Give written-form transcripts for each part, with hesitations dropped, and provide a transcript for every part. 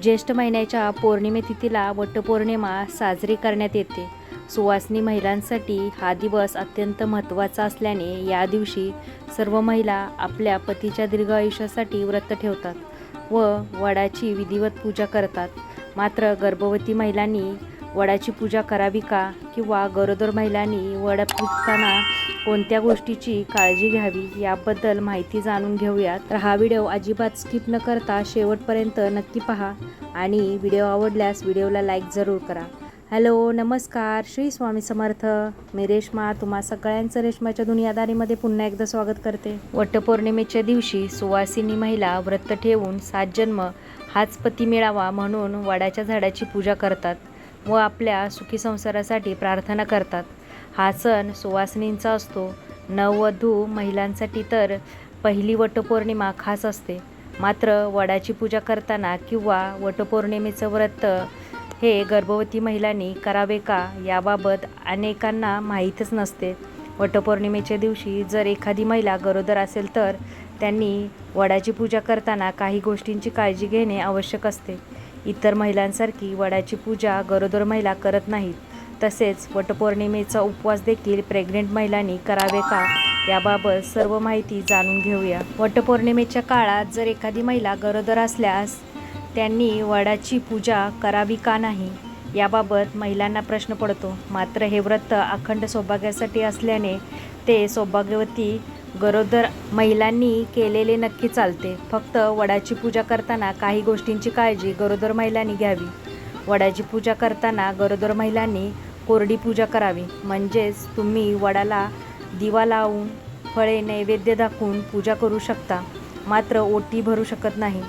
ज्येष्ठ महिन्याच्या पौर्णिमेतिथीला वटपौर्णिमा साजरी करण्यात येते। सुवासिनी महिलांसाठी हा दिवस अत्यंत महत्त्वाचा असल्याने या दिवशी सर्व महिला आपल्या पतीच्या दीर्घ आयुष्यासाठी व्रत ठेवतात व वडाची विधिवत पूजा करतात। मात्र गर्भवती महिलांनी वडाची पूजा करावी का किंवा गरोदर महिलांनी वड पुजताना कोणत्या गोष्टीची काळजी घ्यावी याबद्दल माहिती जाणून घेऊयात। तर हा व्हिडिओ अजिबात स्किप न करता शेवटपर्यंत नक्की पहा आणि व्हिडिओ आवडल्यास व्हिडिओला लाईक जरूर करा। हॅलो नमस्कार, श्री स्वामी समर्थ। मी रेश्मा तुम्हा सगळ्यांचं रेश्माच्या दुनियादारीमध्ये पुन्हा एकदा स्वागत करते। वटपौर्णिमेच्या दिवशी सुवासिनी महिला व्रत ठेवून 7 जन्म हाच पती मिळावा म्हणून वडाच्या झाडाची पूजा करतात व आपल्या सुखी संसारासाठी प्रार्थना करतात। हा सण सुवासिनींचा असतो। नववधू महिलांसाठी तर पहिली वटपौर्णिमा खास असते। मात्र वडाची पूजा करताना किंवा वटपौर्णिमेचं व्रत हे गर्भवती महिलांनी करावे का याबाबत अनेकांना माहीतच नसते। वटपौर्णिमेच्या दिवशी जर एखादी महिला गरोदर असेल तर त्यांनी वडाची पूजा करताना काही गोष्टींची काळजी घेणे आवश्यक असते। इतर महिलांसारखी वडाची पूजा गरोदर महिला करत नाहीत। तसेच वटपौर्णिमेचा उपवास देखील प्रेग्नेंट महिलांनी करावे का याबाबत सर्व माहिती जाणून घेऊया। वटपौर्णिमेच्या काळात जर एखादी महिला गरोदर असल्यास त्यांनी वडाची पूजा करावी का नाही याबाबत महिलांना प्रश्न पडतो। मात्र हे व्रत अखंड सौभाग्यासाठी असल्याने ते सौभाग्यवती गरोदर महिलांनी केलेले नक्की चालते। फक्त वडाची पूजा करताना काही गोष्टींची काळजी गरोदर महिलांनी घ्यावी। वडाची पूजा करताना गरोदर महिलांनी कोरडी पूजा करावी, म्हणजेच तुम्ही वडाला दिवा लावून फळे नैवेद्य दाखवून पूजा करू शकता, मात्र ओटी भरू शकत नाही।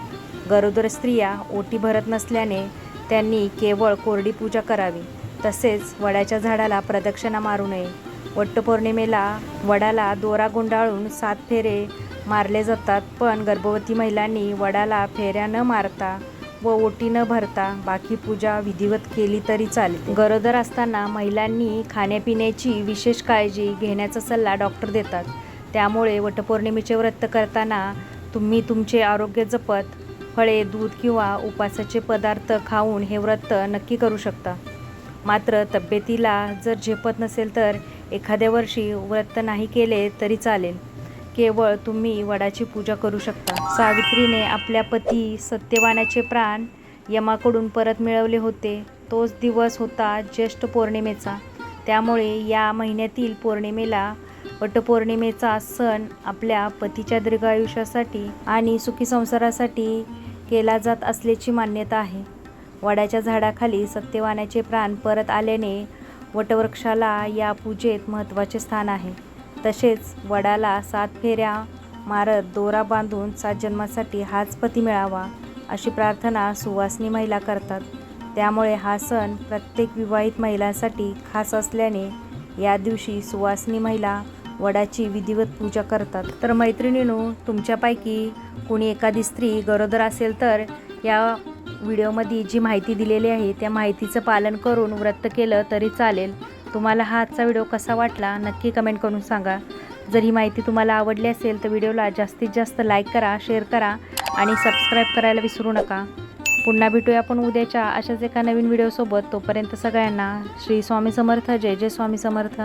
गरोदर स्त्रिया ओटी भरत नसल्याने त्यांनी केवळ कोरडी पूजा करावी। तसेच वडाच्या झाडाला प्रदक्षिणा मारू नये। वटपौर्णिमेला वडाला दोरा गुंडाळून 7 फेरे मारले जातात, पण गर्भवती महिलांनी वडाला फेऱ्या न मारता व ओटी न भरता बाकी पूजा विधिवत केली तरी चालते। गरोदर असताना महिलांनी खाण्यापिण्याची विशेष काळजी घेण्याचा सल्ला डॉक्टर देतात। त्यामुळे वटपौर्णिमेचे व्रत करताना तुम्ही तुमचे आरोग्य जपत फळे, दूध किंवा उपासाचे पदार्थ खाऊन हे व्रत नक्की करू शकता। मात्र तब्येतीला जर झेपत नसेल तर एखाद्या वर्षी व्रत नाही केले तरी चालेल। केवळ तुम्ही वडाची पूजा करू शकता। सावित्रीने आपल्या पती सत्यवानाचे प्राण यमाकडून परत मिळवले होते। तोच दिवस होता ज्येष्ठ पौर्णिमेचा। त्यामुळे या महिन्यातील पौर्णिमेला वटपौर्णिमेचा सण आपल्या पतीच्या दीर्घ आयुष्यासाठी आणि सुखी संसारासाठी केला जात असल्याची मान्यता आहे। वडाच्या झाडाखाली सत्यवानाचे प्राण परत आल्याने वटवृक्षाला या पूजेत महत्त्वाचे स्थान आहे। तसेच वडाला 7 फेऱ्या मारत दोरा बांधून 7 जन्मासाठी हाच पती मिळावा अशी प्रार्थना सुवासिनी महिला करतात। त्यामुळे हा सण प्रत्येक विवाहित महिलांसाठी खास असल्याने या दिवशी सुवासिनी महिला वडाची विधिवत पूजा करतात। तर मैत्रिणींनो, तुमच्यापैकी कोणी एखादी स्त्री गरोदर असेल तर या व्हिडिओमध्ये जी माहिती दिलेली आहे त्या माहितीचं पालन करून व्रत केलं तरी चालेल। तुम्हाला हा आजचा व्हिडिओ कसा वाटला नक्की कमेंट करून सांगा। जर ही माहिती तुम्हाला आवडली असेल तर व्हिडिओला जास्तीत जास्त लाईक करा, शेअर करा आणि सबस्क्राईब करायला विसरू नका। पुन्हा भेटूया आपण उद्याच्या अशाच एका नवीन व्हिडिओसोबत। तोपर्यंत सगळ्यांना श्री स्वामी समर्थ। जय जय स्वामी समर्थ।